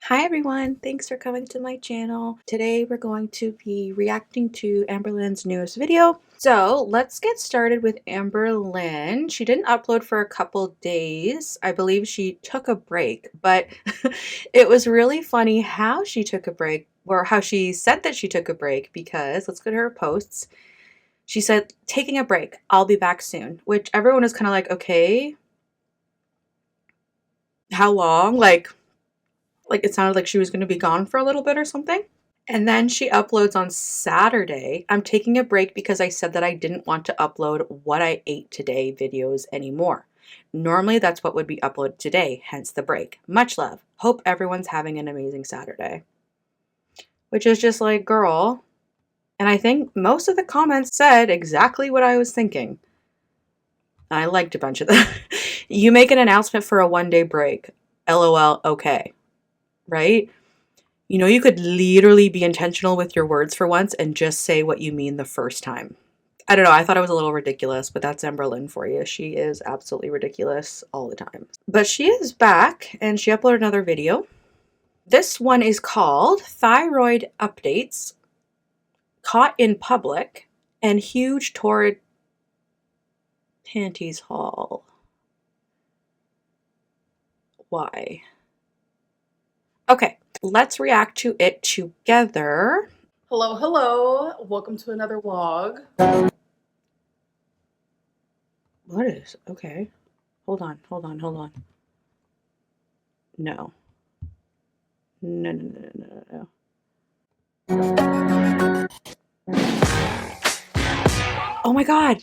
Hi everyone, thanks for coming to my channel. Today we're going to be reacting to Amberlynn's newest video. So let's get started with Amberlynn. She didn't upload for a couple days. I believe she took a break, but it was really funny how she took a break, or how she said that she took a break, because let's go to her posts. She said, taking a break, I'll be back soon, which everyone was kind of like, okay, how long? Like it sounded like she was going to be gone for a little bit or something. And then she uploads on Saturday. I'm taking a break because I said that I didn't want to upload what I ate today videos anymore. Normally that's what would be uploaded today, hence the break. Much love. Hope everyone's having an amazing Saturday. Which is just like, girl. And I think most of the comments said exactly what I was thinking. I liked a bunch of them. You make an announcement for a one-day break. LOL, okay. Right? You know, you could literally be intentional with your words for once and just say what you mean the first time. I don't know, I thought it was a little ridiculous, but that's Amberlynn for you. She is absolutely ridiculous all the time. But she is back and she uploaded another video. This one is called Thyroid Updates, Caught in Public, and Huge Torrid Panties Haul. Why? Okay, let's react to it together. Hello, welcome to another vlog. What is? Okay. Hold on. No. No. Oh my god,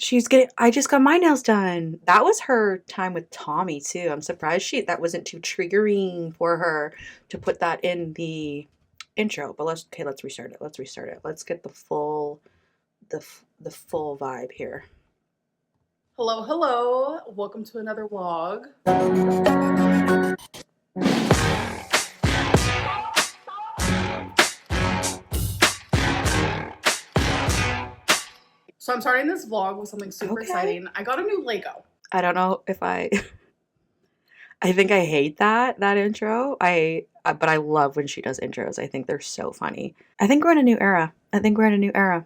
I just got my nails done. That was her time with Tommy too. I'm surprised that wasn't too triggering for her to put that in the intro. But let's restart it. Let's get the full vibe here. Hello, welcome to another vlog. So I'm starting this vlog with something super exciting. I got a new Lego. I don't know if I think I hate that intro. But I love when she does intros. I think they're so funny. I think we're in a new era.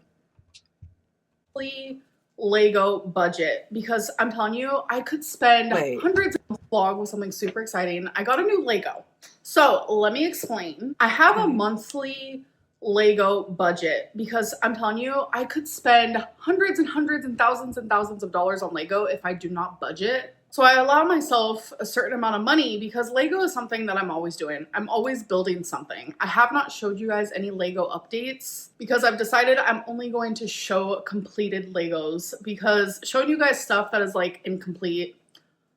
Lego budget, because I'm telling you, I could spend hundreds of vlog with something super exciting. I got a new Lego. So let me explain. I have a monthly Lego budget because I'm telling you, I could spend hundreds and thousands of dollars on Lego if I do not budget. So I allow myself a certain amount of money because Lego is something that I'm always doing. I'm always building something. I have not showed you guys any Lego updates because I've decided I'm only going to show completed Legos, because showing you guys stuff that is like incomplete,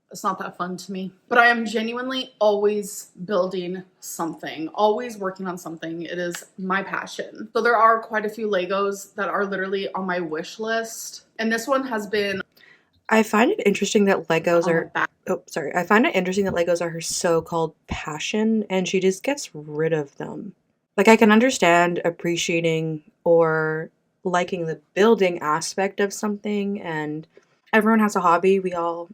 it's not that fun to me. But I am genuinely always building something, always working on something. It is my passion. So there are quite a few Legos that are literally on my wish list. And this one has been... I find it interesting that Legos are... I find it interesting that Legos are her so-called passion and she just gets rid of them. Like, I can understand appreciating or liking the building aspect of something, and everyone has a hobby. We all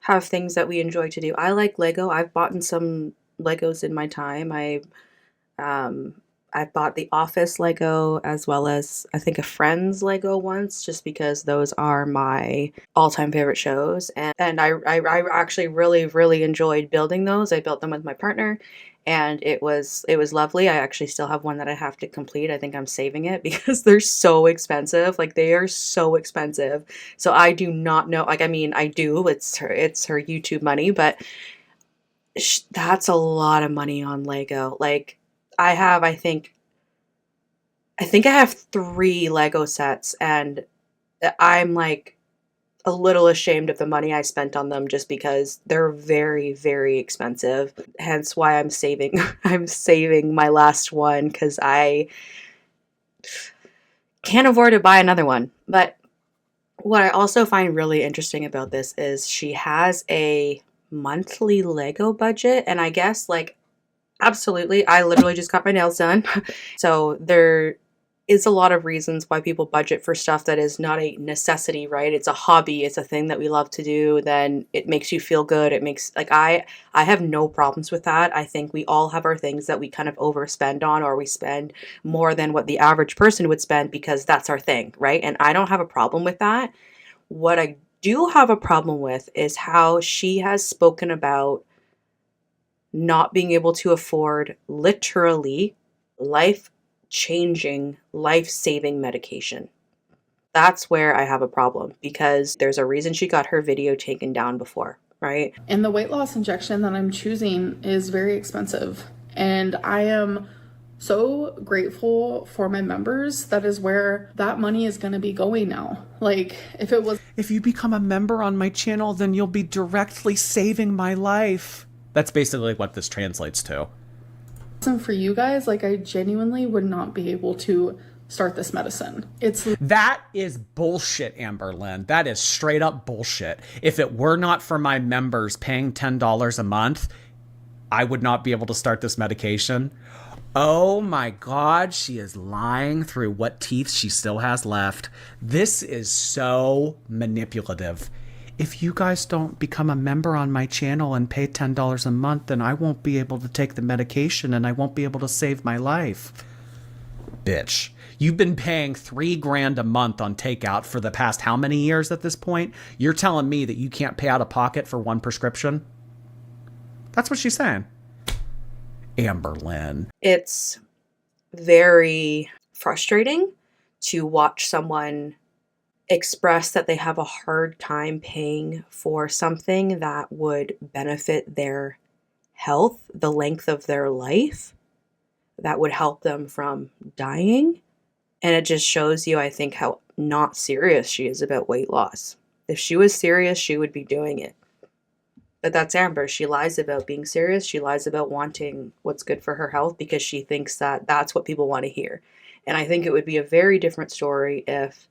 have things that we enjoy to do. I like Lego. I've bought some Legos in my time. I bought the Office Lego as well as I think a Friends Lego once, just because those are my all-time favorite shows. And I actually really enjoyed building those. I built them with my partner and it was lovely. I actually still have one that I have to complete. I think I'm saving it because they're so expensive. Like, they are so expensive. So I do not know. Like, I mean, I do. It's her YouTube money, but that's a lot of money on Lego. Like, I think I have 3 Lego sets and I'm like a little ashamed of the money I spent on them just because they're very expensive. Hence why I'm saving my last one, because I can't afford to buy another one. But what I also find really interesting about this is she has a monthly Lego budget, and I guess, like, absolutely, I literally just got my nails done. So is a lot of reasons why people budget for stuff that is not a necessity, right? It's a hobby, it's a thing that we love to do, then it makes you feel good. It makes like I have no problems with that. I think we all have our things that we kind of overspend on, or we spend more than what the average person would spend because that's our thing, right? And I don't have a problem with that. What I do have a problem with is how she has spoken about not being able to afford literally life-changing, life-saving medication. That's where I have a problem, because there's a reason she got her video taken down before, right? And the weight loss injection that I'm choosing is very expensive. And I am so grateful for my members. That is where that money is going to be going now. Like, if you become a member on my channel, then you'll be directly saving my life. That's basically what this translates to. For you guys, like, I genuinely would not be able to start this medicine. That is bullshit, Amberlynn. That is straight up bullshit. If it were not for my members paying $10 a month, I would not be able to start this medication. Oh my God, she is lying through what teeth she still has left. This is so manipulative. If you guys don't become a member on my channel and pay $10 a month, then I won't be able to take the medication and I won't be able to save my life. Bitch, you've been paying $3,000 a month on takeout for the past how many years at this point? You're telling me that you can't pay out of pocket for one prescription? That's what she's saying. Amberlynn. It's very frustrating to watch someone express that they have a hard time paying for something that would benefit their health, the length of their life, that would help them from dying. And it just shows you, I think, how not serious she is about weight loss. If she was serious, she would be doing it. But that's Amber. She lies about being serious. She lies about wanting what's good for her health because she thinks that that's what people want to hear. And I think it would be a very different story if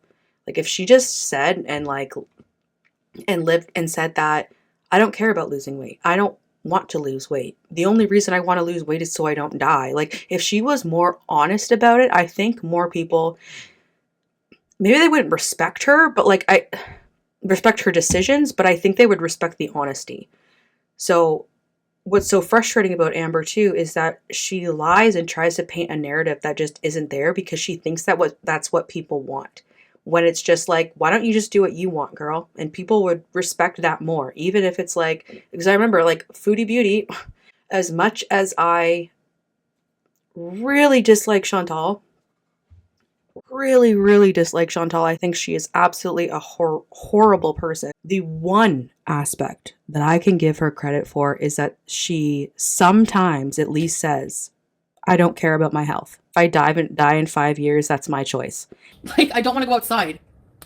she just said and lived and said that I don't care about losing weight. I don't want to lose weight. The only reason I want to lose weight is so I don't die. Like, if she was more honest about it, I think more people, maybe they wouldn't respect her, but I respect her decisions, but I think they would respect the honesty. So what's so frustrating about Amber too is that she lies and tries to paint a narrative that just isn't there because she thinks that's what people want. When it's just like, why don't you just do what you want, girl? And people would respect that more, even if it's because I remember Foodie Beauty, as much as I really dislike Chantal, really dislike Chantal. I think she is absolutely a horrible person. The one aspect that I can give her credit for is that she sometimes at least says, I don't care about my health. If I die in 5 years, that's my choice. I don't want to go outside.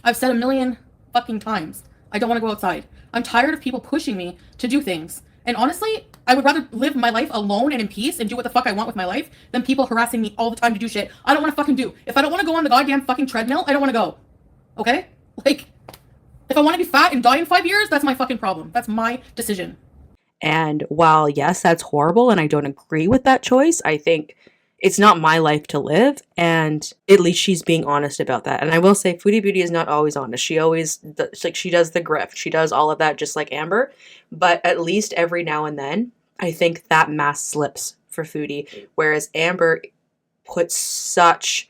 I've said a million fucking times. I don't want to go outside. I'm tired of people pushing me to do things. And honestly, I would rather live my life alone and in peace and do what the fuck I want with my life than people harassing me all the time to do shit I don't want to fucking do. If I don't want to go on the goddamn fucking treadmill, I don't want to go. Okay? If I want to be fat and die in 5 years, that's my fucking problem. That's my decision. And while, yes, that's horrible and I don't agree with that choice, I think it's not my life to live, and at least she's being honest about that. And I will say Foodie Beauty is not always honest. She always, she does the grift. She does all of that just like Amber, but at least every now and then, I think that mask slips for Foodie, whereas Amber puts such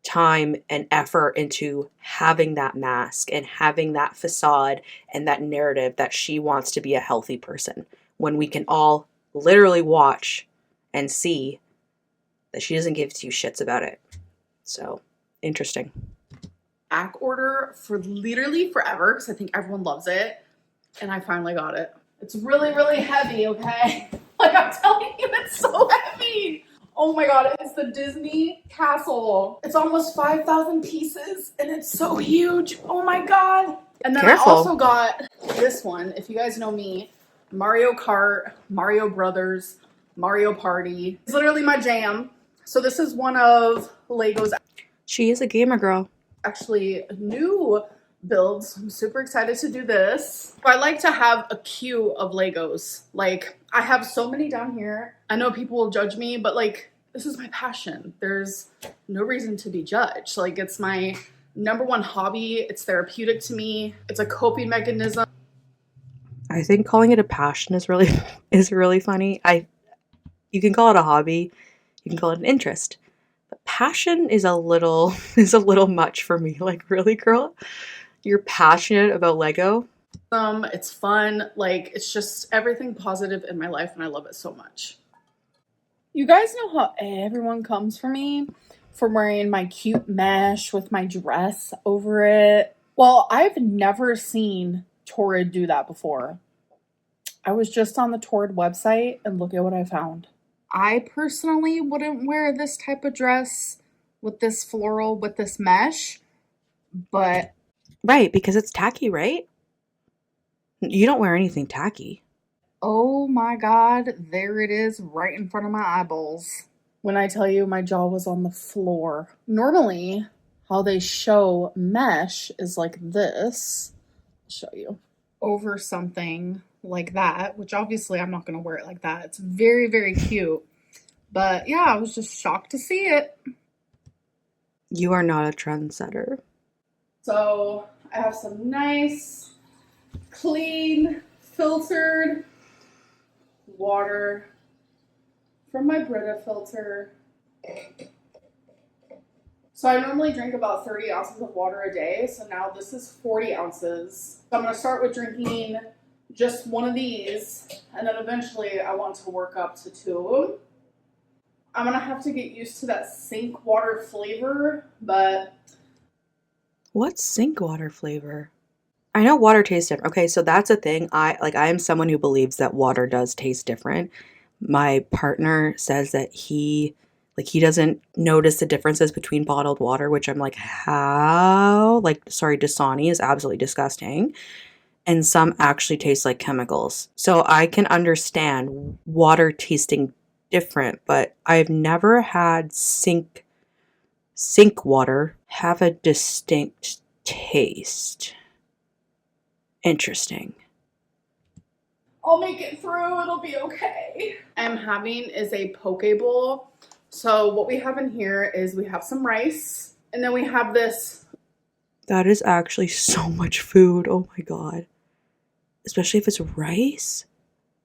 time and effort into having that mask and having that facade and that narrative that she wants to be a healthy person, when we can all literally watch and see that she doesn't give two shits about it. So, interesting. Back order for literally forever because I think everyone loves it. And I finally got it. It's really heavy, okay? I'm telling you, it's so heavy. Oh my God, it's the Disney castle. It's almost 5,000 pieces and it's so huge. Oh my God. And then Careful. I also got this one. If you guys know me, Mario Kart, Mario Brothers, Mario Party. It's literally my jam. So this is one of Lego's. She is a gamer girl. Actually, new builds. I'm super excited to do this. I like to have a queue of Legos. I have so many down here. I know people will judge me, but this is my passion. There's no reason to be judged. Like, it's my number one hobby. It's therapeutic to me. It's a coping mechanism. I think calling it a passion is really funny. You can call it a hobby, you can call it an interest. But passion is a little much for me. Like, really, girl? You're passionate about Lego? It's fun. Like, it's just everything positive in my life, and I love it so much. You guys know how everyone comes for me for wearing my cute mesh with my dress over it. Well, I've never seen Torrid do that before. I was just on the Torrid website and look at what I found. I personally wouldn't wear this type of dress with this floral, with this mesh, but... Right, because it's tacky, right? You don't wear anything tacky. Oh my God, there it is right in front of my eyeballs. When I tell you my jaw was on the floor. Normally, how they show mesh is like this. I'll show you. Over something like that, which obviously I'm not going to wear it like that. It's very, very cute. But yeah, I was just shocked to see it. You are not a trendsetter. So I have some nice, clean, filtered water from my Brita filter. So I normally drink about 30 ounces of water a day. So now this is 40 ounces. So I'm going to start with drinking just one of these. And then eventually I want to work up to 2 of them. I'm going to have to get used to that sink water flavor, but... What's sink water flavor? I know water tastes different. Okay, so that's a thing. I am someone who believes that water does taste different. My partner says that he doesn't notice the differences between bottled water, which I'm like, how? Like, sorry, Dasani is absolutely disgusting. And some actually taste like chemicals. So I can understand water tasting different, but I've never had sink water have a distinct taste. Interesting. I'll make it through. It'll be okay. I'm having is a poke bowl. So what we have in here is we have some rice, and then we have this. That is actually so much food. Oh my God. Especially if it's rice.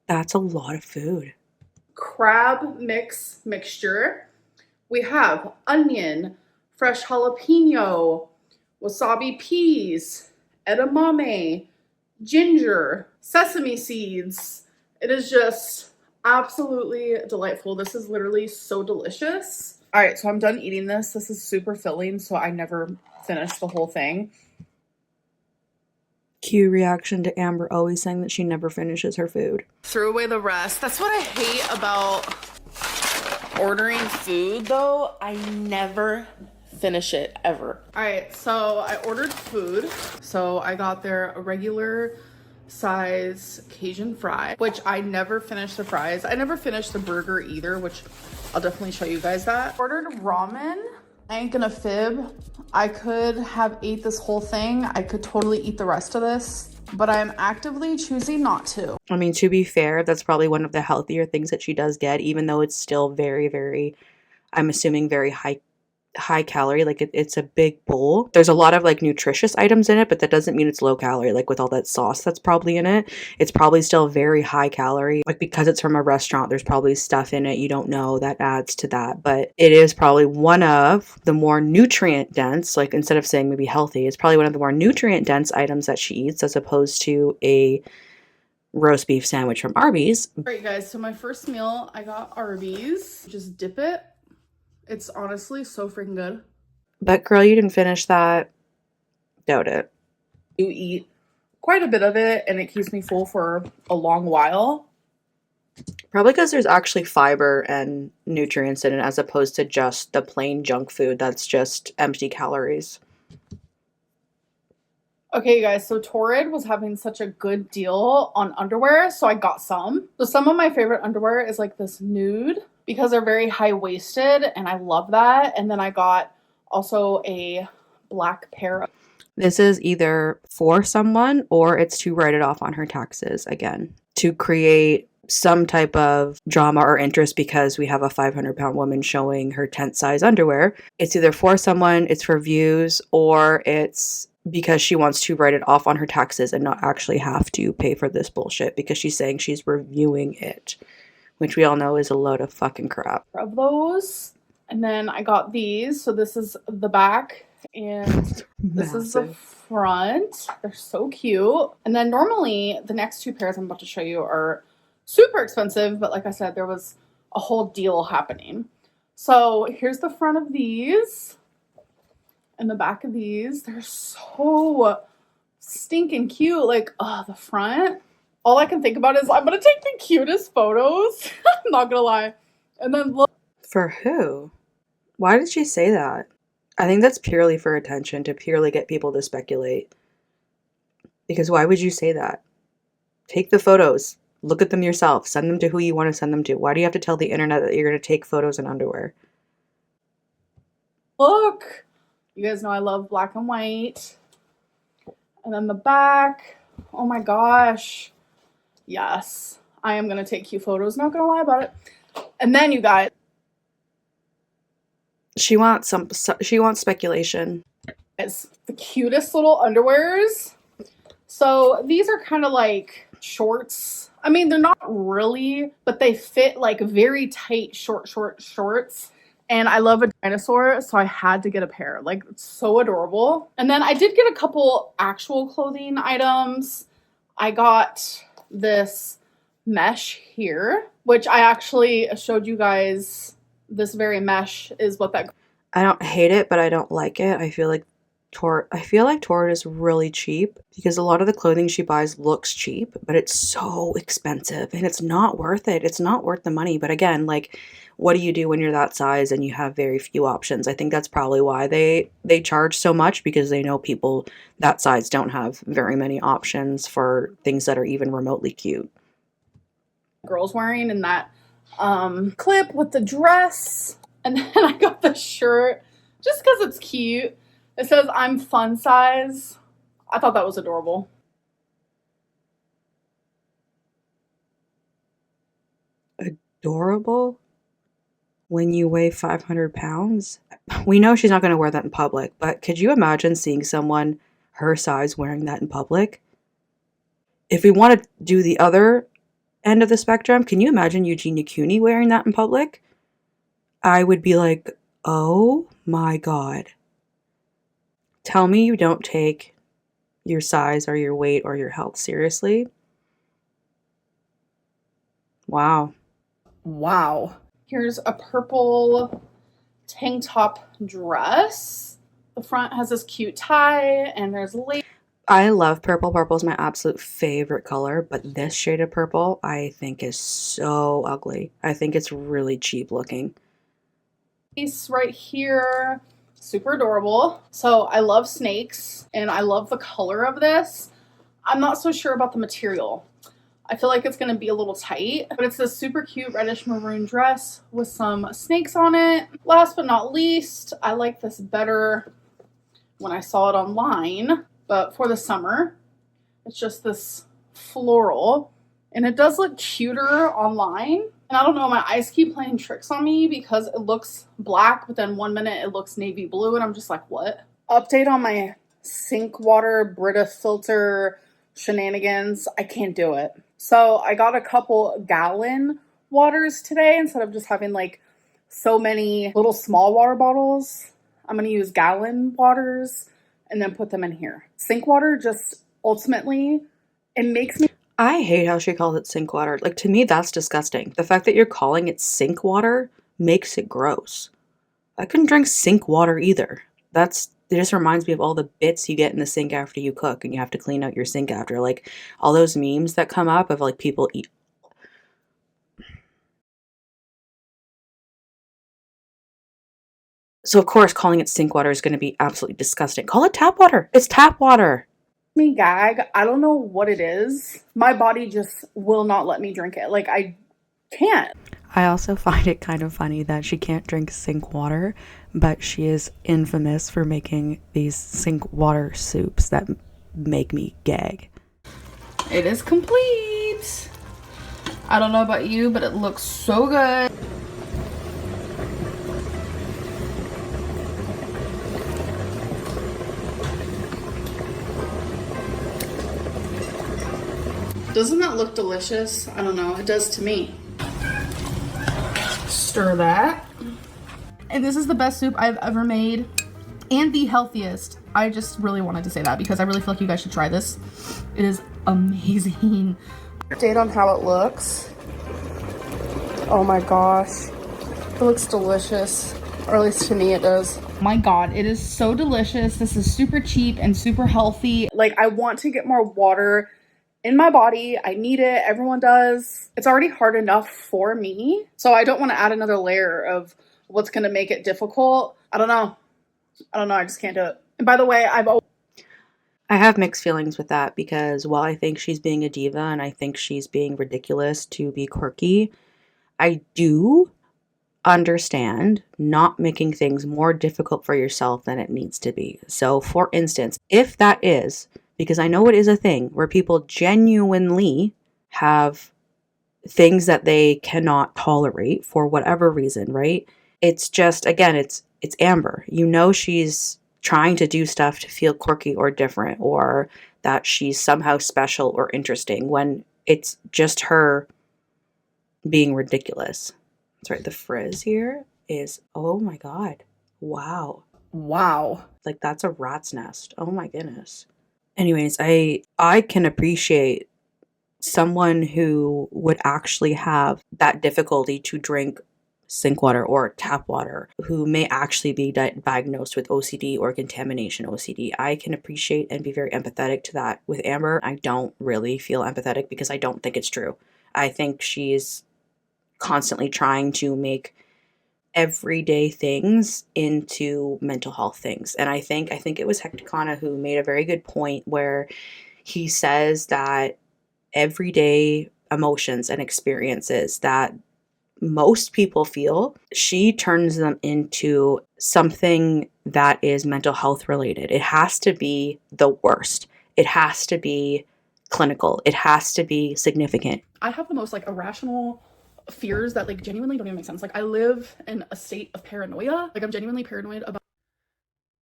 That's a lot of food. Crab mixture. We have onion, fresh jalapeno, wasabi peas, edamame, ginger, sesame seeds. It is just absolutely delightful. This is literally so delicious. All right, so I'm done eating this. This is super filling, so I never finish the whole thing. Cue reaction to Amber always saying that she never finishes her food. Threw away the rest. That's what I hate about ordering food, though. I never finish it ever. All right, so I ordered food. So I got there a regular size Cajun fry, which I never finished the fries. I never finished the burger either, which I'll definitely show you guys that. Ordered ramen. I ain't gonna fib. I could have ate this whole thing. I could totally eat the rest of this, but I'm actively choosing not to. I mean, to be fair, that's probably one of the healthier things that she does get, even though it's still very, very, I'm assuming very high calorie. Like it's a big bowl. There's a lot of like nutritious items in it, but that doesn't mean it's low calorie. Like with all that sauce that's probably in it, it's probably still very high calorie. Like because it's from a restaurant, there's probably stuff in it you don't know that adds to that, but it is probably one of the more nutrient dense, like instead of saying maybe healthy, it's probably one of the more nutrient dense items that she eats as opposed to a roast beef sandwich from Arby's. All right, guys, so my first meal, I got Arby's. Just dip it. It's honestly so freaking good. But girl, you didn't finish that. Doubt it. You eat quite a bit of it and it keeps me full for a long while. Probably because there's actually fiber and nutrients in it as opposed to just the plain junk food that's just empty calories. Okay, you guys, so Torrid was having such a good deal on underwear, so I got some. So some of my favorite underwear is like this nude because they're very high-waisted, and I love that. And then I got also a black pair. This is either for someone or it's to write it off on her taxes again. To create some type of drama or interest because we have a 500-pound woman showing her tent size underwear. It's either for someone, it's for views, or it's because she wants to write it off on her taxes and not actually have to pay for this bullshit because she's saying she's reviewing it, which we all know is a load of fucking crap. Of those. And then I got these. So this is the back and this is the front. They're so cute. And then normally the next two pairs I'm about to show you are super expensive, but like I said, there was a whole deal happening. So here's the front of these and the back of these. They're so stinking cute. Like, oh, the front. All I can think about is I'm gonna take the cutest photos. I'm not gonna lie. And then look. For who? Why did she say that? I think that's purely for attention, to purely get people to speculate. Because why would you say that? Take the photos. Look at them yourself. Send them to who you want to send them to. Why do you have to tell the internet that you're going to take photos in underwear? Look. You guys know I love black and white. And then the back. Oh my gosh. Yes. I am going to take cute photos. Not going to lie about it. And then you guys. She wants speculation. It's the cutest little underwears. So these are kind of like shorts. I mean, they're not really, but they fit like very tight shorts. And I love a dinosaur, so I had to get a pair. Like, it's so adorable. And then I did get a couple actual clothing items. I got this mesh here, which I actually showed you guys. This very mesh is what that. I don't hate it, but I don't like it. I feel like Torrid is really cheap because a lot of the clothing she buys looks cheap, but it's so expensive and it's not worth it. It's not worth the money. But again, like, what do you do when you're that size and you have very few options? I think that's probably why they charge so much, because they know people that size don't have very many options for things that are even remotely cute. Girls wearing in that clip with the dress, and then I got the shirt just because it's cute. It says I'm fun size. I thought that was adorable. Adorable? When you weigh 500 pounds? We know she's not going to wear that in public, but could you imagine seeing someone her size wearing that in public? If we want to do the other end of the spectrum, can you imagine Eugenia Cooney wearing that in public? I would be like, oh my God. Tell me you don't take your size or your weight or your health seriously. Wow. Wow. Here's a purple tank top dress. The front has this cute tie and there's lace. I love purple. Purple is my absolute favorite color, but this shade of purple I think is so ugly. I think it's really cheap looking. Piece right here, super adorable. So I love snakes and I love the color of this. I'm not so sure about the material. I feel like it's going to be a little tight, but it's this super cute reddish maroon dress with some snakes on it. Last but not least, I like this better when I saw it online. But for the summer, it's just this floral. And it does look cuter online. And I don't know, my eyes keep playing tricks on me because it looks black, but then 1 minute it looks navy blue. And I'm just like, what? Update on my sink water Brita filter shenanigans. I can't do it. So I got a couple gallon waters today instead of just having like so many little small water bottles. I'm going to use gallon waters and then put them in here. Sink water just ultimately, it makes me... I hate how she calls it sink water. Like, to me, that's disgusting. The fact that you're calling it sink water makes it gross. I couldn't drink sink water either. It just reminds me of all the bits you get in the sink after you cook and you have to clean out your sink after. Like, all those memes that come up of, like, people eat... So, of course, calling it sink water is going to be absolutely disgusting. Call it tap water. It's tap water. Me gag. I don't know what it is. My body just will not let me drink it. Like, I can't. I also find it kind of funny that she can't drink sink water, but she is infamous for making these sink water soups that make me gag. It is complete. I don't know about you, but it looks so good. Doesn't that look delicious? I don't know, it does to me. Stir that. And this is the best soup I've ever made and the healthiest. I just really wanted to say that because I really feel like you guys should try this. It is amazing. Update on how it looks. Oh my gosh. It looks delicious. Or at least to me it does. My God, it is so delicious. This is super cheap and super healthy. Like, I want to get more water in my body. I need it. Everyone does. It's already hard enough for me. So I don't want to add another layer of what's going to make it difficult. I don't know. I just can't do it. And by the way, I have mixed feelings with that because while I think she's being a diva and I think she's being ridiculous to be quirky, I do understand not making things more difficult for yourself than it needs to be. So for instance, if that is, because I know it is a thing where people genuinely have things that they cannot tolerate for whatever reason, right? It's just, again, it's Amber. You know she's trying to do stuff to feel quirky or different or that she's somehow special or interesting when it's just her being ridiculous. That's right. The frizz here is, oh my God. Wow. Like that's a rat's nest. Oh my goodness. Anyways, I can appreciate someone who would actually have that difficulty to drink sink water or tap water, who may actually be diagnosed with OCD or contamination OCD. I can appreciate and be very empathetic to that. With Amber, I don't really feel empathetic because I don't think it's true. I think she's constantly trying to make everyday things into mental health things. And I think it was Hecticana who made a very good point where he says that everyday emotions and experiences that most people feel, she turns them into something that is mental health related. It has to be the worst. It has to be clinical. It has to be significant. I have the most irrational fears that genuinely don't even make sense. I live in a state of paranoia. I'm genuinely paranoid about.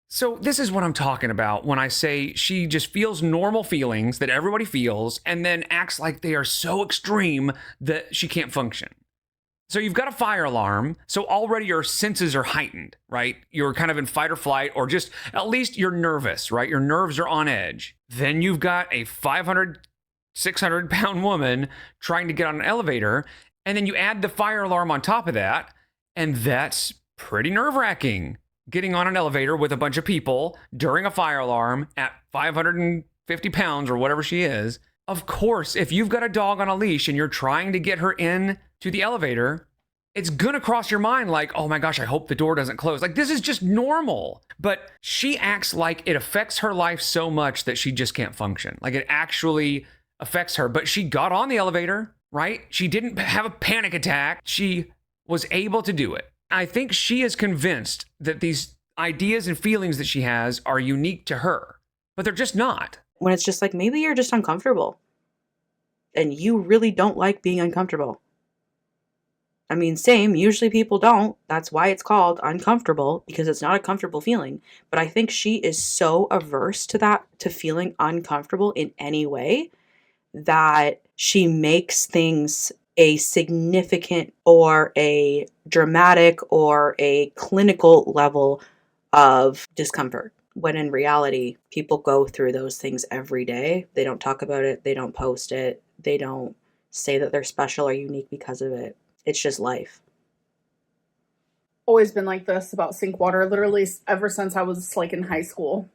So this is what I'm talking about when I say she just feels normal feelings that everybody feels and then acts like they are so extreme that she can't function. So you've got a fire alarm, so already your senses are heightened, right? You're kind of in fight or flight, or just at least you're nervous, right? Your nerves are on edge. Then you've got a 500, 600 pound woman trying to get on an elevator, and then you add the fire alarm on top of that, and that's pretty nerve-wracking. Getting on an elevator with a bunch of people during a fire alarm at 550 pounds or whatever she is. Of course, if you've got a dog on a leash and you're trying to get her in to the elevator, it's gonna cross your mind oh my gosh, I hope the door doesn't close. This is just normal. But she acts like it affects her life so much that she just can't function. It actually affects her. But she got on the elevator, right? She didn't have a panic attack. She was able to do it. I think she is convinced that these ideas and feelings that she has are unique to her, but they're just not. When it's just maybe you're just uncomfortable and you really don't like being uncomfortable. I mean, same, usually people don't. That's why it's called uncomfortable, because it's not a comfortable feeling. But I think she is so averse to that, to feeling uncomfortable in any way, that she makes things a significant or a dramatic or a clinical level of discomfort. When in reality, people go through those things every day. They don't talk about it. They don't post it. They don't say that they're special or unique because of it. It's just life. Always been like this about sink water, literally ever since I was in high school.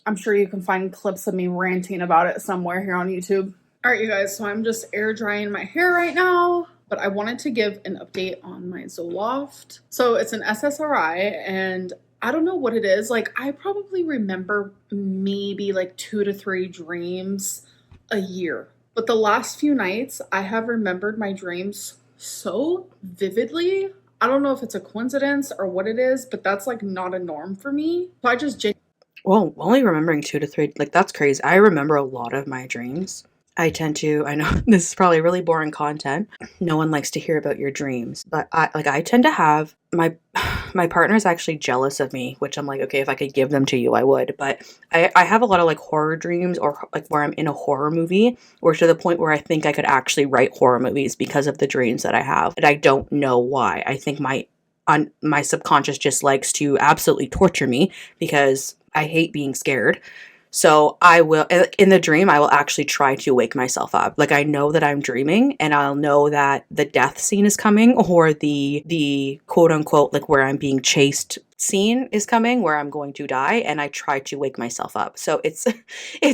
I'm sure you can find clips of me ranting about it somewhere here on YouTube. All right, you guys, so I'm just air drying my hair right now, but I wanted to give an update on my Zoloft. So it's an SSRI, and I don't know what it is. I probably remember maybe 2 to 3 dreams a year. But the last few nights, I have remembered my dreams so vividly. I don't know if it's a coincidence or what it is, but that's not a norm for me. So I just well, only remembering 2 to 3, that's crazy. I remember a lot of my dreams. I know this is probably really boring content. No one likes to hear about your dreams, but I tend to have my partner is actually jealous of me, which I'm like, okay, if I could give them to you, I would. But I have a lot of like horror dreams, or like where I'm in a horror movie, or to the point where I think I could actually write horror movies because of the dreams that I have. And I don't know why. I think my subconscious just likes to absolutely torture me because I hate being scared. So I will, in the dream, I will actually try to wake myself up. Like, I know that I'm dreaming, and I'll know that the death scene is coming, or the quote unquote, like where I'm being chased scene is coming, where I'm going to die, and I try to wake myself up. So it's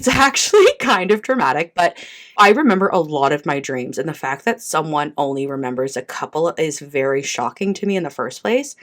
actually kind of traumatic, but I remember a lot of my dreams, and the fact that someone only remembers a couple is very shocking to me in the first place.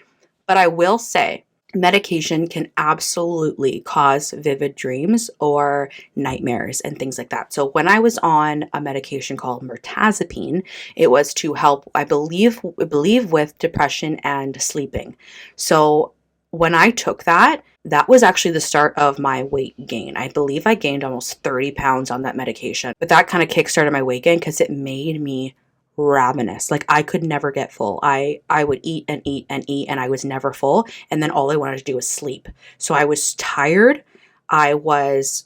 But I will say, medication can absolutely cause vivid dreams or nightmares and things like that. So when I was on a medication called mirtazapine, it was to help, I believe with depression and sleeping. So when I took that was actually the start of my weight gain. I believe I gained almost 30 pounds on that medication. But that kind of kickstarted my weight gain because it made me ravenous. Like, I could never get full. I would eat and eat and eat, and I was never full. And then all I wanted to do was sleep. So I was tired. I was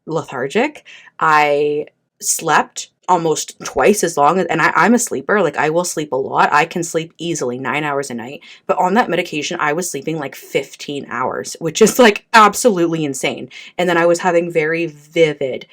lethargic. I slept almost twice as long. And I'm a sleeper. Like, I will sleep a lot. I can sleep easily 9 hours a night. But on that medication, I was sleeping like 15 hours, which is like absolutely insane. And then I was having very vivid,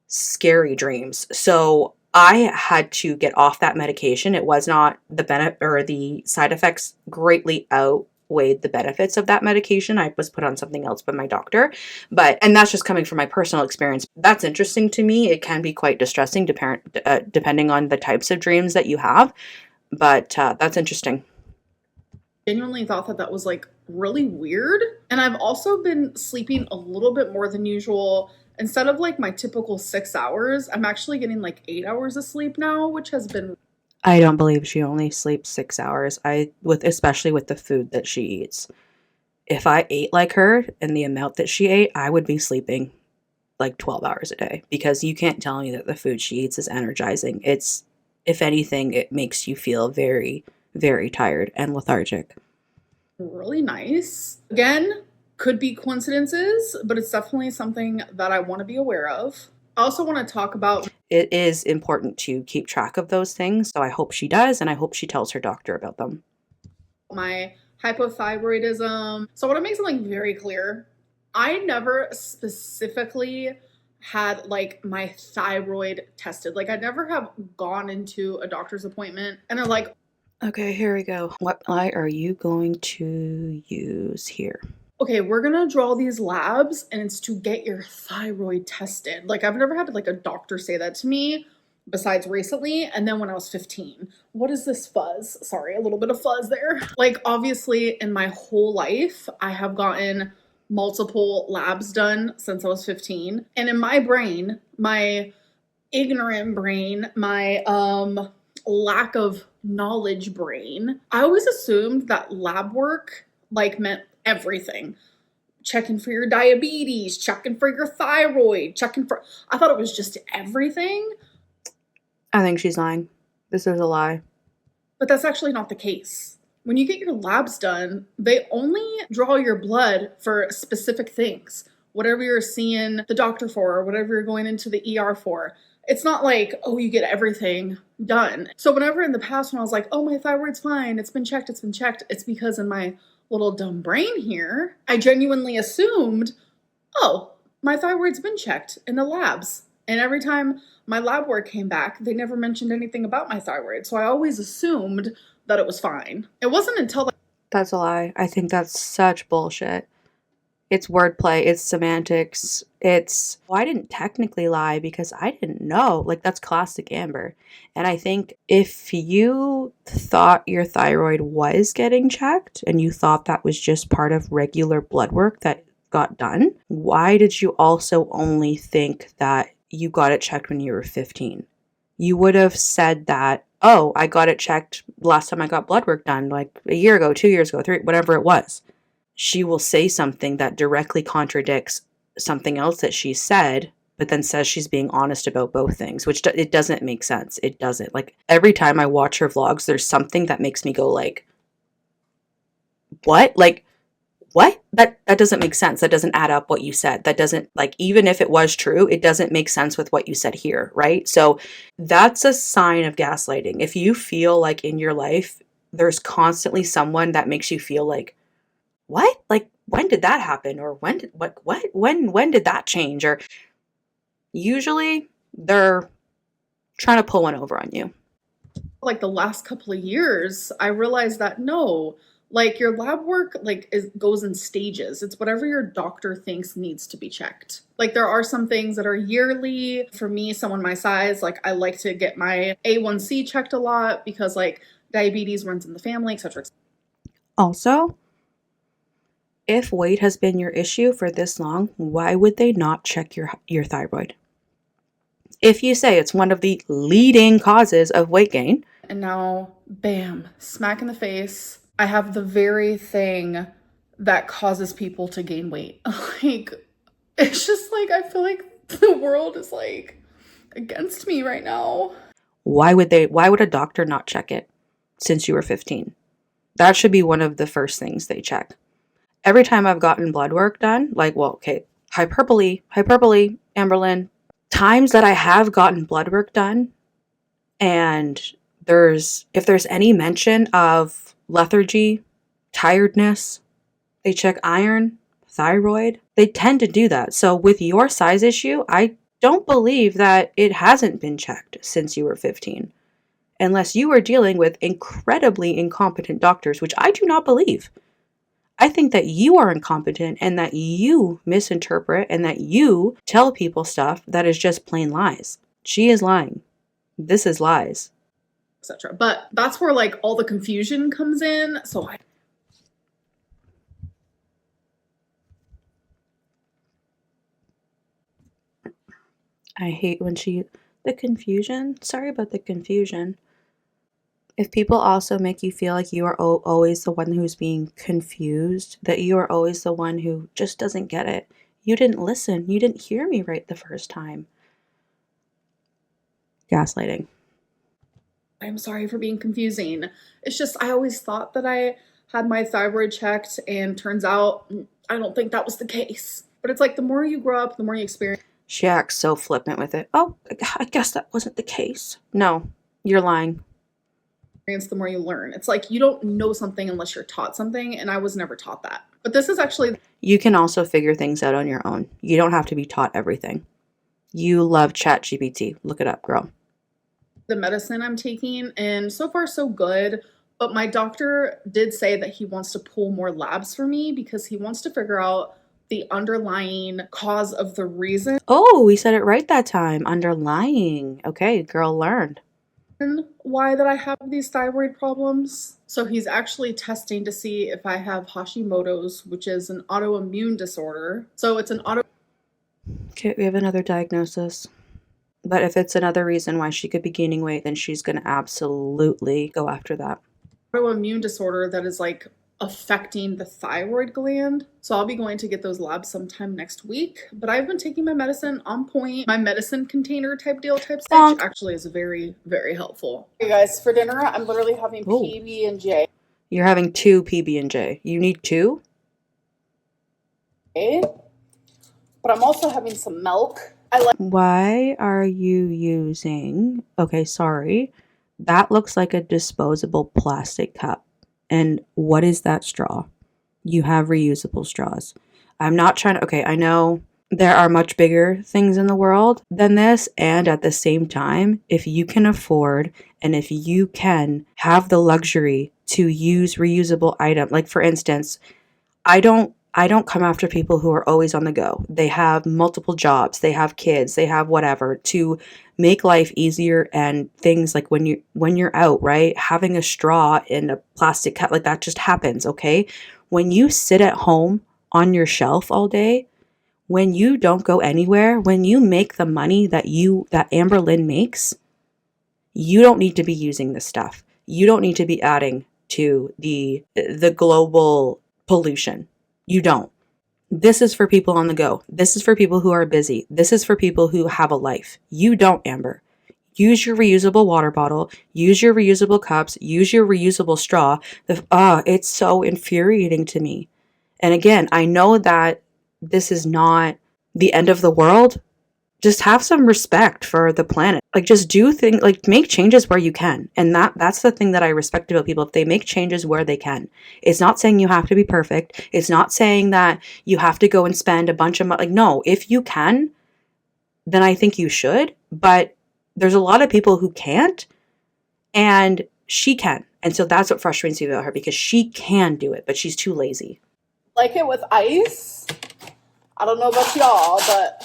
scary dreams. So I had to get off that medication. It was not the benefit, or the side effects greatly outweighed the benefits of that medication. I was put on something else by my doctor, and that's just coming from my personal experience. That's interesting to me. It can be quite distressing depending on the types of dreams that you have, but that's interesting. Genuinely thought that was like really weird. And I've also been sleeping a little bit more than usual. Instead of like my typical 6 hours, I'm actually getting like 8 hours of sleep now, which has been. I don't believe she only sleeps 6 hours. Especially with the food that she eats. If I ate like her and the amount that she ate, I would be sleeping like 12 hours a day, because you can't tell me that the food she eats is energizing. It's, if anything, it makes you feel very, very tired and lethargic. Really nice. Again, could be coincidences, but it's definitely something that I want to be aware of. I also want to talk about. It is important to keep track of those things, so I hope she does, and I hope she tells her doctor about them. My hypothyroidism. So I want to make something very clear. I never specifically had like my thyroid tested. Like, I never have gone into a doctor's appointment and are like, okay, here we go. What eye are you going to use here? Okay, we're gonna draw these labs and it's to get your thyroid tested. Like, I've never had like a doctor say that to me besides recently, and then when I was 15. What is this fuzz? Sorry, a little bit of fuzz there. Like, obviously in my whole life, I have gotten multiple labs done since I was 15. And in my brain, my ignorant brain, my lack of knowledge brain, I always assumed that lab work like meant everything. Checking for your diabetes, checking for your thyroid, I thought it was just everything. I think she's lying. This is a lie. But that's actually not the case. When you get your labs done, they only draw your blood for specific things. Whatever you're seeing the doctor for, or whatever you're going into the ER for. It's not like, oh, you get everything done. So whenever in the past when I was like, oh, my thyroid's fine, it's been checked, it's because in my little dumb brain here, I genuinely assumed, oh, my thyroid's been checked in the labs. And every time my lab work came back, they never mentioned anything about my thyroid. So I always assumed that it was fine. It wasn't until That's a lie. I think that's such bullshit. It's wordplay, it's semantics, I didn't technically lie because I didn't know. Like, that's classic Amber. And I think if you thought your thyroid was getting checked and you thought that was just part of regular blood work that got done, why did you also only think that you got it checked when you were 15? You would have said that, oh, I got it checked last time I got blood work done, like a year ago, 2 years ago, 3, whatever it was. She will say something that directly contradicts something else that she said but then says she's being honest about both things, which it doesn't make sense. It doesn't. Like, every time I watch her vlogs, there's something that makes me go like, what? Like, what? That doesn't make sense. That doesn't add up what you said. That doesn't, like, even if it was true, it doesn't make sense with what you said here, right? So that's a sign of gaslighting. If you feel like in your life, there's constantly someone that makes you feel like, what? Like, when did that happen? Or when did that change? Or usually they're trying to pull one over on you. Like the last couple of years, I realized that no, like your lab work goes in stages. It's whatever your doctor thinks needs to be checked. Like there are some things that are yearly. For me, someone my size, like I like to get my A1C checked a lot because like diabetes runs in the family, etc. Also, if weight has been your issue for this long, why would they not check your thyroid? If you say it's one of the leading causes of weight gain. And now, bam, smack in the face. I have the very thing that causes people to gain weight. Like, it's just like, I feel like the world is like against me right now. Why would a doctor not check it since you were 15? That should be one of the first things they check. Every time I've gotten blood work done, like, well, okay, hyperbole, Amberlynn, times that I have gotten blood work done, and if there's any mention of lethargy, tiredness, they check iron, thyroid. They tend to do that. So with your size issue, I don't believe that it hasn't been checked since you were 15. Unless you are dealing with incredibly incompetent doctors, which I do not believe. I think that you are incompetent and that you misinterpret and that you tell people stuff that is just plain lies. She is lying. This is lies. Etc. But that's where like all the confusion comes in. So I hate when the confusion. Sorry about the confusion. If people also make you feel like you are always the one who's being confused, that you are always the one who just doesn't get it. You didn't listen. You didn't hear me right the first time. Gaslighting. I'm sorry for being confusing. It's just, I always thought that I had my thyroid checked, and turns out I don't think that was the case. But it's like the more you grow up, the more you experience. She acts so flippant with it. Oh, I guess that wasn't the case. No, you're lying. The more you learn. It's like you don't know something unless you're taught something, and I was never taught that. But this is actually... You can also figure things out on your own. You don't have to be taught everything. You love ChatGPT. Look it up, girl. The medicine I'm taking, and so far so good, but my doctor did say that he wants to pull more labs for me because he wants to figure out the underlying cause of the reason. Oh, we said it right that time. Underlying. Okay, girl learned. Why that I have these thyroid problems. So he's actually testing to see if I have Hashimoto's, which is an autoimmune disorder. So it's an Okay, we have another diagnosis. But if it's another reason why she could be gaining weight, then she's going to absolutely go after that. Autoimmune disorder that is like affecting the thyroid gland. So I'll be going to get those labs sometime next week. But I've been taking my medicine on point. My medicine container type stage actually is very, very helpful. Hey guys, for dinner, I'm literally having PB&J. You're having 2 PB&J. You need 2? Okay. But I'm also having some milk. Why are you using... Okay, sorry. That looks like a disposable plastic cup. And what is that straw? You have reusable straws. I'm not trying to... Okay, I know there are much bigger things in the world than this. And at the same time, if you can afford and if you can have the luxury to use reusable items, like for instance, I don't come after people who are always on the go. They have multiple jobs, they have kids, they have whatever to make life easier, and things like when you're out, right? Having a straw in a plastic cup, like that just happens, okay? When you sit at home on your shelf all day, when you don't go anywhere, when you make the money that Amberlynn makes, you don't need to be using this stuff. You don't need to be adding to the global pollution. You don't. This is for people on the go. This is for people who are busy. This is for people who have a life. You don't, Amber. Use your reusable water bottle. Use your reusable cups. Use your reusable straw. It's so infuriating to me. And again, I know that this is not the end of the world. Just have some respect for the planet. Like, just do things, like, make changes where you can. And that's the thing that I respect about people. If they make changes where they can. It's not saying you have to be perfect. It's not saying that you have to go and spend a bunch of money. Like, no, if you can, then I think you should. But there's a lot of people who can't, and she can. And so that's what frustrates me about her, because she can do it, but she's too lazy. Like it with ice. I don't know about y'all, but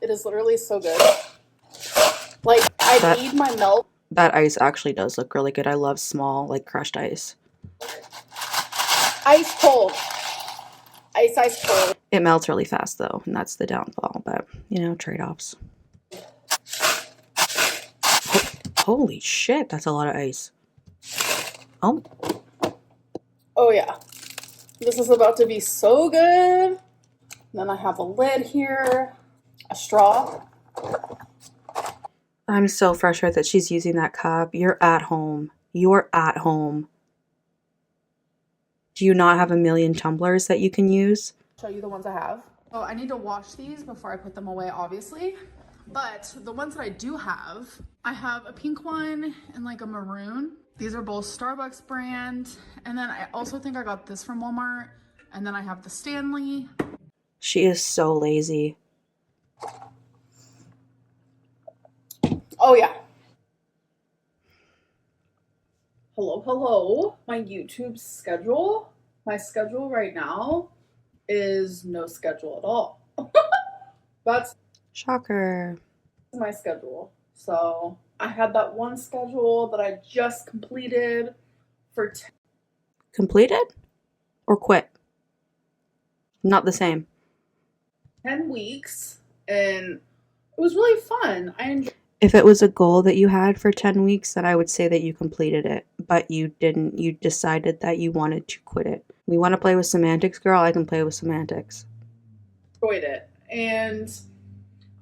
it is literally so good. Like, I need my milk. That ice actually does look really good. I love small, like, crushed ice. Ice cold. Ice cold. It melts really fast, though, and that's the downfall. But, you know, trade-offs. Holy shit, that's a lot of ice. Oh. Oh, yeah. This is about to be so good. And then I have a lid here. A straw. I'm so frustrated that she's using that cup. You're at home. You're at home. Do you not have a million tumblers that you can use? Show you the ones I have. Oh, I need to wash these before I put them away, obviously. But the ones that I do have, I have a pink one and like a maroon. These are both Starbucks brand. And then I also think I got this from Walmart. And then I have the Stanley. She is so lazy. Oh, yeah. Hello. My YouTube schedule. My schedule right now is no schedule at all. That's Shocker. my schedule. So I had that one schedule that I just completed for Completed or quit? Not the same. 10 weeks, and it was really fun. I enjoyed. If it was a goal that you had for 10 weeks, then I would say that you completed it, but you didn't. You decided that you wanted to quit it. We want to play with semantics, girl. I can play with semantics. Enjoyed it. And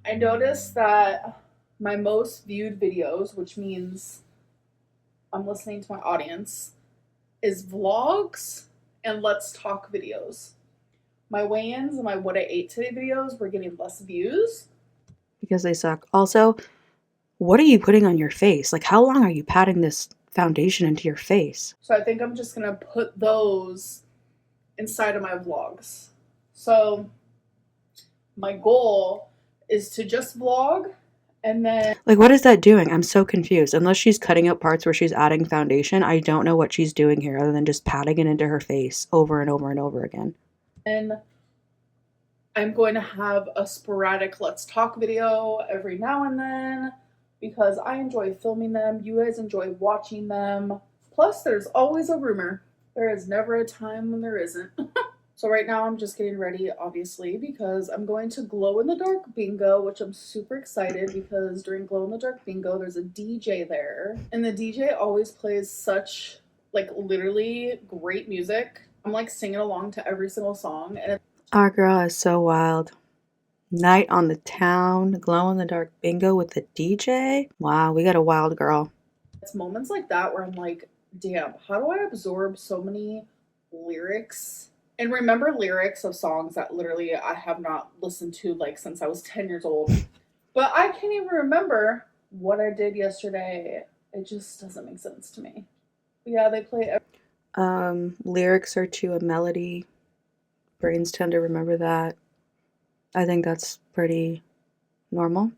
I noticed that my most viewed videos, which means I'm listening to my audience, is vlogs and let's talk videos. My weigh-ins and my what I ate today videos were getting less views. Because they suck. Also, what are you putting on your face? Like, how long are you patting this foundation into your face? So I think I'm just going to put those inside of my vlogs. So my goal is to just vlog, and then... Like, what is that doing? I'm so confused. Unless she's cutting out parts where she's adding foundation, I don't know what she's doing here other than just patting it into her face over and over and over again. And I'm going to have a sporadic Let's Talk video every now and then, because I enjoy filming them. You guys enjoy watching them. Plus, there's always a rumor. There is never a time when there isn't. So right now I'm just getting ready, obviously, because I'm going to glow in the dark bingo, which I'm super excited because during glow in the dark bingo, there's a DJ there. And the DJ always plays such, like, literally great music. I'm like singing along to every single song. And Our girl is so wild. Night on the town, glow in the dark bingo with the DJ. Wow, we got a wild girl. It's moments like that where I'm like, damn, how do I absorb so many lyrics and remember lyrics of songs that literally I have not listened to like since I was 10 years old. But I can't even remember what I did yesterday. It just doesn't make sense to me. But yeah, they play lyrics are to a melody. Brains tend to remember that. I think that's pretty normal.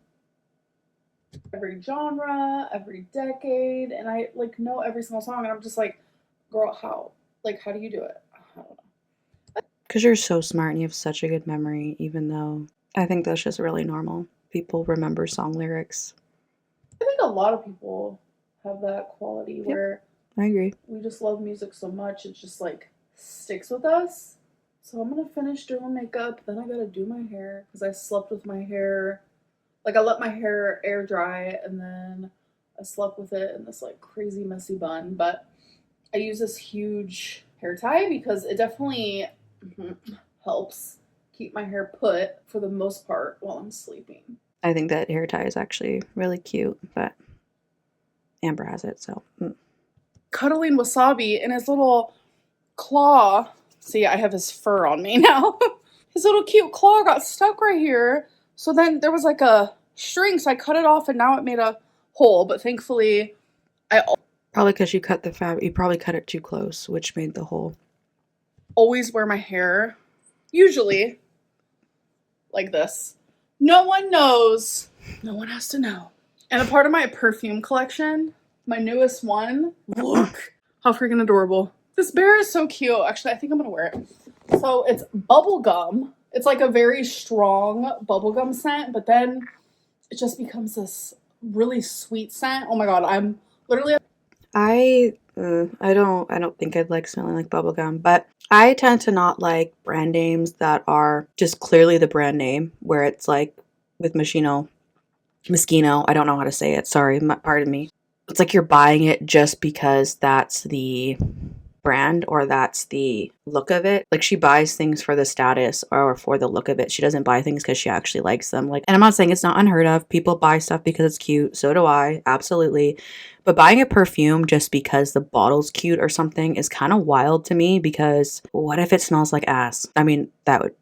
Every genre, every decade, and I like know every single song, and I'm just like, girl, how? Like, how do you do it? I don't know. Because you're so smart and you have such a good memory, even though I think that's just really normal. People remember song lyrics. I think a lot of people have that quality where I agree. We just love music so much, it just like sticks with us. So I'm gonna finish doing my makeup, then I gotta do my hair because I slept with my hair. Like I let my hair air dry and then I slept with it in this like crazy messy bun. But I use this huge hair tie because it definitely helps keep my hair put for the most part while I'm sleeping. I think that hair tie is actually really cute, but Amber has it, so. Cuddling Wasabi in his little claw. See, I have his fur on me now. His little cute claw got stuck right here. So then there was like a string, so I cut it off and now it made a hole. But thankfully, Probably because you cut the fabric, you probably cut it too close, which made the hole. Always wear my hair, usually, like this. No one knows. No one has to know. And a part of my perfume collection, my newest one, look how freaking adorable. This bear is so cute. Actually, I think I'm gonna wear it. So it's bubblegum. It's like a very strong bubblegum scent, but then it just becomes this really sweet scent. Oh my god, I'm literally I don't think I'd like smelling like bubblegum, but I tend to not like brand names that are just clearly the brand name, where it's like with Moschino, I don't know how to say it. Sorry, pardon me. It's like you're buying it just because that's the brand or that's the look of it. Like, she buys things for the status or for the look of it. She doesn't buy things because she actually likes them. Like, and I'm not saying it's not unheard of. People buy stuff because it's cute. So do I, absolutely. But buying a perfume just because the bottle's cute or something is kind of wild to me, because what if it smells like ass? I mean,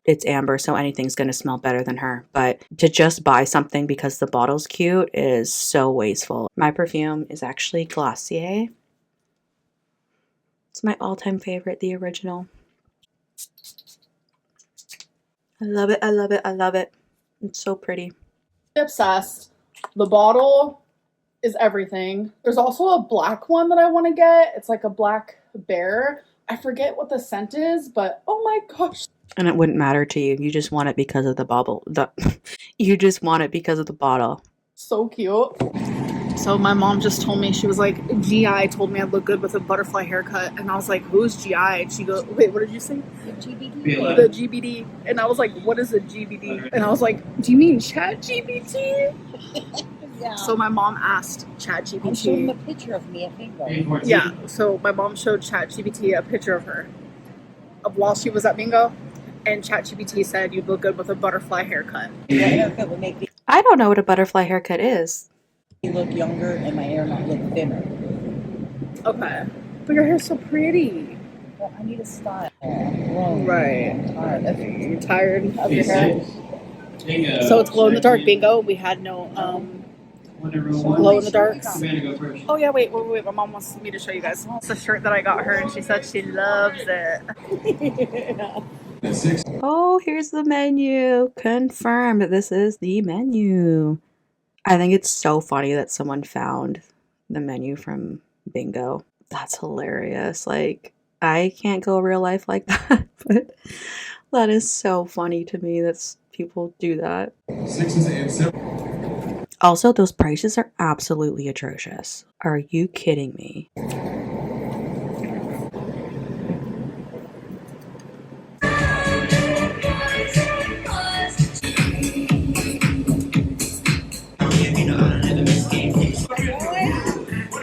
it's Amber, so anything's going to smell better than her. But to just buy something because the bottle's cute is so wasteful. My perfume is actually Glossier. It's my all-time favorite, the original. I love it, I love it, I love it. It's so pretty. obsessed. The bottle is everything. There's also a black one that I want to get. It's like a black bear. I forget what the scent is, but oh my gosh. And it wouldn't matter to you. You just want it because of the bubble. You just want it because of the bottle. So cute. So my mom just told me, she was like, GI told me I'd look good with a butterfly haircut. And I was like, who's GI? And she goes, wait, what did you say? The GBD. The GBD. And I was like, what is a GBD? And I was like, do you mean ChatGPT? Yeah. So my mom asked ChatGPT. I showed him a picture of me at bingo. Yeah, so my mom showed ChatGPT a picture of her of while she was at bingo. And ChatGPT said you'd look good with a butterfly haircut. That haircut would make me I don't know what a butterfly haircut is. look younger and my hair not look thinner. Okay. But your hair's so pretty. Well, I need a style. I'm grown. Right. I'm tired of it. You're tired of your hair? So it's glow in the dark bingo. We had no glow in the darks. Oh yeah, wait. My mom wants me to show you guys. It's a shirt that I got her and she said she loves it. Oh, here's the menu. Confirmed. This is the menu. I think it's so funny that someone found the menu from bingo. That's hilarious. Like, I can't go real life like that, but that is so funny to me that people do that. Also, those prices are absolutely atrocious. Are you kidding me?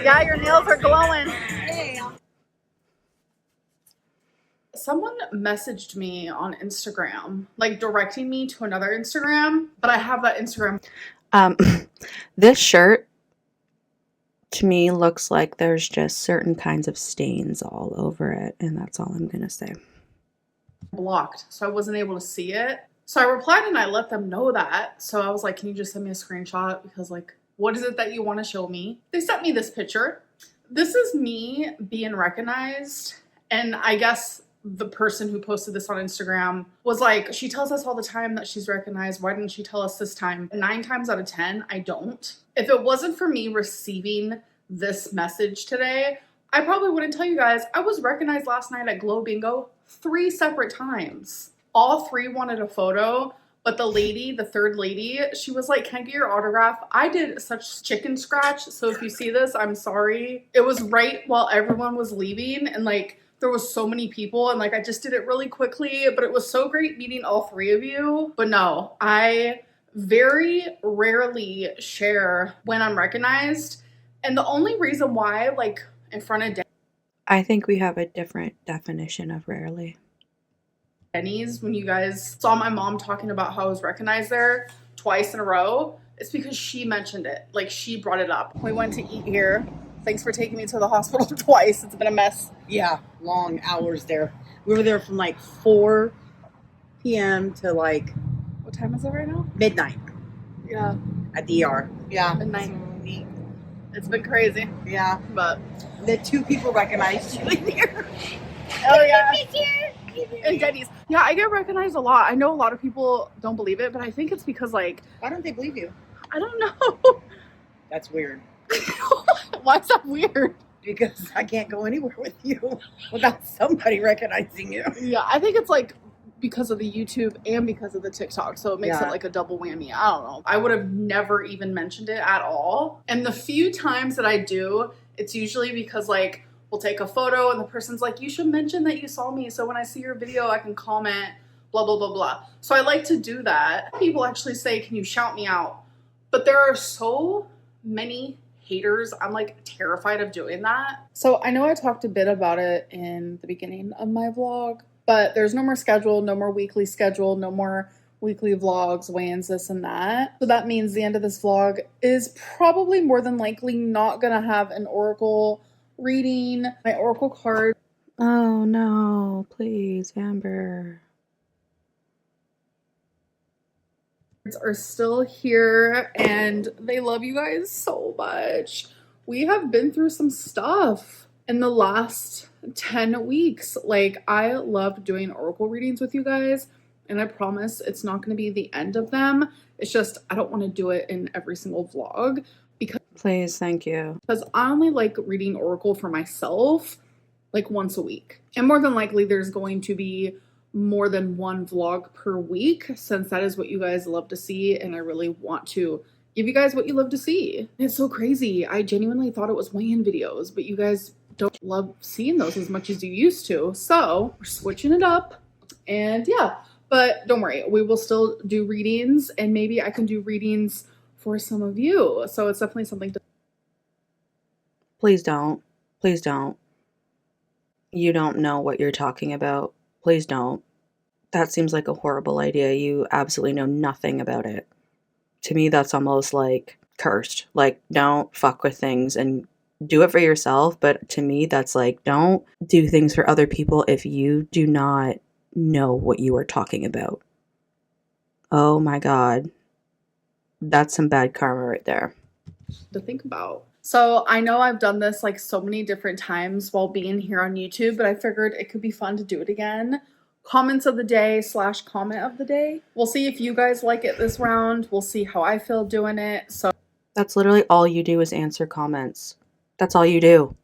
Yeah, your nails are glowing. Someone messaged me on Instagram, like directing me to another Instagram, but I have that Instagram. This shirt to me looks like there's just certain kinds of stains all over it, and that's all I'm gonna say. Blocked, so I wasn't able to see it. So I replied and I let them know that. So I was like, can you just send me a screenshot? Because like, what is it that you want to show me? They sent me this picture. This is me being recognized. And I guess the person who posted this on Instagram was like, she tells us all the time that she's recognized. Why didn't she tell us this time? 9 times out of 10, I don't. If it wasn't for me receiving this message today, I probably wouldn't tell you guys. I was recognized last night at Glow Bingo 3 separate times. All 3 wanted a photo, but the lady, the third lady, she was like, can I get your autograph? I did such chicken scratch, so if you see this, I'm sorry. It was right while everyone was leaving, and like, there was so many people, and like, I just did it really quickly, but it was so great meeting all 3 of you. But no, I very rarely share when I'm recognized, and the only reason why, like, in front of I think we have a different definition of rarely. Denny's, when you guys saw my mom talking about how I was recognized there twice in a row, it's because she mentioned it. Like, she brought it up. We went to eat here. Thanks for taking me to the hospital twice. It's been a mess. Yeah, long hours there. We were there from like 4 p.m. to like What time is it right now? midnight Yeah, at the ER. Yeah. midnight. It's been crazy, Yeah. but The 2 people recognized you in there. oh yeah. And Denny's. Yeah, I get recognized a lot. I know a lot of people don't believe it, but I think it's because, like, Why don't they believe you? I don't know. That's weird. Why is that weird? Because I can't go anywhere with you without somebody recognizing you. Yeah, I think it's like because of the YouTube and because of the TikTok. So it makes Yeah. it like a double whammy. I don't know. I would have never even mentioned it at all. And the few times that I do, it's usually because, like, we'll take a photo and the person's like, you should mention that you saw me. So when I see your video, I can comment, blah, blah, blah, blah. So I like to do that. People actually say, can you shout me out? But there are so many haters. I'm like terrified of doing that. So I know I talked a bit about it in the beginning of my vlog, but there's no more schedule, no more weekly schedule, no more weekly vlogs, weigh-ins, this and that. So that means the end of this vlog is probably more than likely not gonna have an oracle reading. My oracle card Oh no, please, Amber. are still here and they love you guys so much. We have been through some stuff in the last 10 weeks. Like, I love doing oracle readings with you guys, and I promise it's not going to be the end of them. It's just I don't want to do it in every single vlog Please, thank you. because I only like reading oracle for myself like once a week. And more than likely there's going to be more than one vlog per week, since that is what you guys love to see, and I really want to give you guys what you love to see. It's so crazy. I genuinely thought it was weigh-in videos, but you guys don't love seeing those as much as you used to. So we're switching it up, and yeah, but don't worry, we will still do readings, and maybe I can do readings for some of you. So it's definitely something to Please don't. Please don't. You don't know what you're talking about. Please don't. That seems like a horrible idea. You absolutely know nothing about it. To me, that's almost like cursed. Like, don't fuck with things and do it for yourself. But to me, that's like, don't do things for other people if you do not know what you are talking about. Oh my God. That's some bad karma right there. think about. So I know I've done this like so many different times while being here on YouTube, but I figured it could be fun to do it again. Comments of the day / comment of the day. We'll see if you guys like it this round. We'll see how I feel doing it. So That's literally all you do is answer comments. That's all you do.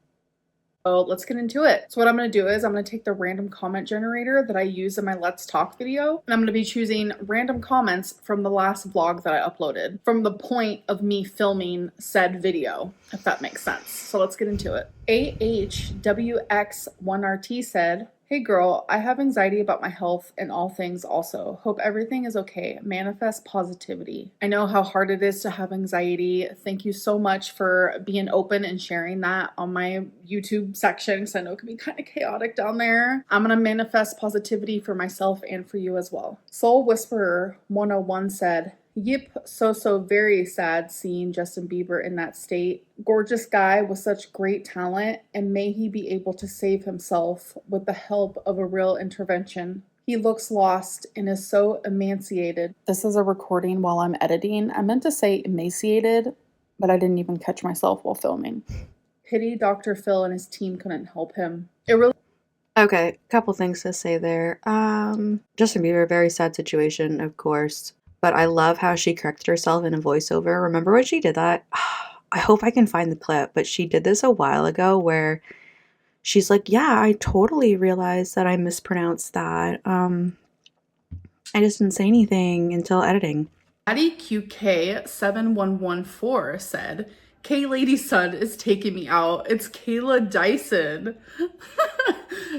let's get into it. So what I'm going to do is I'm going to take the random comment generator that I use in my Let's Talk video, and I'm going to be choosing random comments from the last vlog that I uploaded from the point of me filming said video, if that makes sense. So let's get into it. AHWX1RT said, "Hey girl, I have anxiety about my health and all things also. Hope everything is okay. Manifest positivity. I know how hard it is to have anxiety. Thank you so much for being open and sharing that on my YouTube section, because I know it can be kind of chaotic down there. I'm going to manifest positivity for myself and for you as well." Soul Whisperer 101 said, "Yep, so very sad seeing Justin Bieber in that state. Gorgeous guy with such great talent, and may he be able to save himself with the help of a real intervention. He looks lost and is so emaciated." This is a recording while I'm editing. I meant to say emaciated, but I didn't even catch myself while filming. Pity Dr. Phil and his team couldn't help him. It really Okay, couple things to say there. Justin Bieber, very sad situation, of course. But I love how she corrected herself in a voiceover. Remember when she did that? I hope I can find the clip, but she did this a while ago where she's like, yeah, I totally realized that I mispronounced that. I just didn't say anything until editing. Maddie QK7114 said, "K Lady's son is taking me out. It's Kayla Dyson."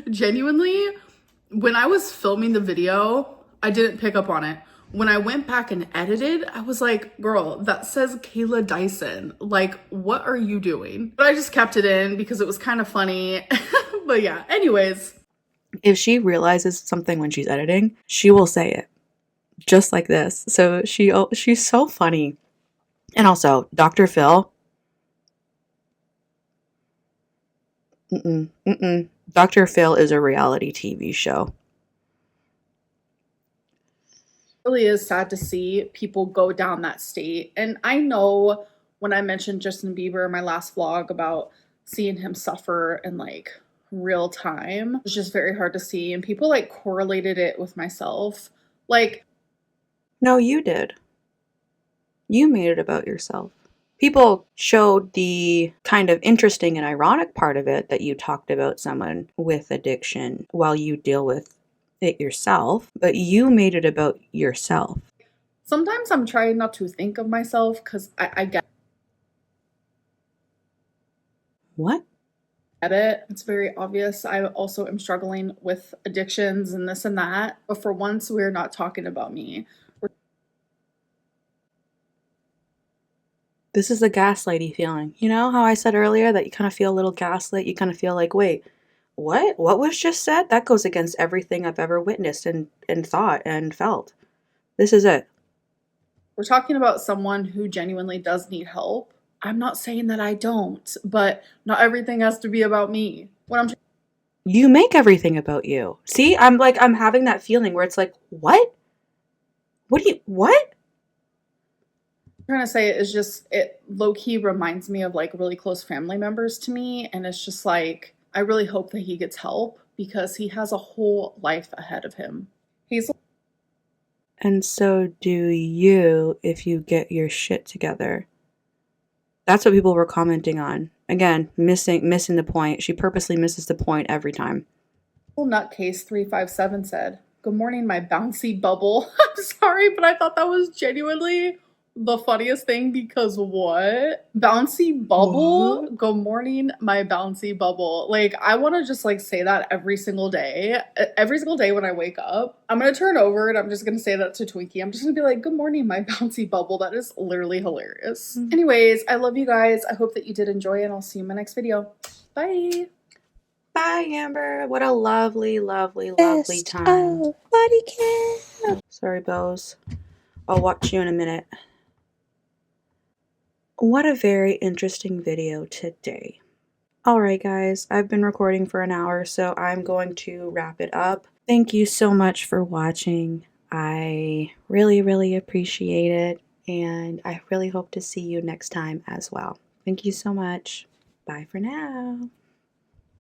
Genuinely, when I was filming the video, I didn't pick up on it. When I went back and edited, I was like, girl, that says Kayla Dyson. Like, what are you doing? But I just kept it in because it was kind of funny. But yeah, anyways. If she realizes something when she's editing, she will say it. Just like this. So she's so funny. And also, Dr. Phil. Dr. Phil is a reality TV show. It really is sad to see people go down that state. And I know when I mentioned Justin Bieber in my last vlog about seeing him suffer in like real time, it's just very hard to see. And people like correlated it with myself. Like, no, you did. You made it about yourself. People showed the kind of interesting and ironic part of it, that you talked about someone with addiction while you deal with it yourself, but you made it about yourself. sometimes I'm trying not to think of myself because I get What? it. It's very obvious. I also am struggling with addictions and this and that. But for once, we're not talking about me. This is the gaslighty feeling. You know how I said earlier that you kind of feel a little gaslit? You kind of feel like, wait, what? What was just said? That goes against everything I've ever witnessed and thought and felt. This is it. We're talking about someone who genuinely does need help. I'm not saying that I don't, but not everything has to be about me. What I'm You make everything about you. See, I'm having that feeling where it's like, what? What? trying to say is just, it low-key reminds me of like really close family members to me. And it's just like, I really hope that he gets help because he has a whole life ahead of him. And so do you if you get your shit together. That's what people were commenting on. Again, missing the point. She purposely misses the point every time. Nutcase 357 said, "Good morning, my bouncy bubble." I'm sorry, but I thought that was genuinely the funniest thing because what? Bouncy bubble? What? Good morning, my bouncy bubble. Like, I want to just like say that every single day. Every single day when I wake up, I'm going to turn over and I'm just going to say that to Twinkie. I'm just going to be like, "Good morning, my bouncy bubble." That is literally hilarious. Anyways, I love you guys. I hope that you did enjoy it, and I'll see you in my next video. Bye. Bye, Amber. What a lovely, lovely, lovely time. Body cam. Sorry, Bose. I'll watch you in a minute. What a very interesting video today. Alright guys, I've been recording for an hour, so I'm going to wrap it up. Thank you so much for watching. I really, really appreciate it, and I really hope to see you next time as well. Thank you so much. Bye for now.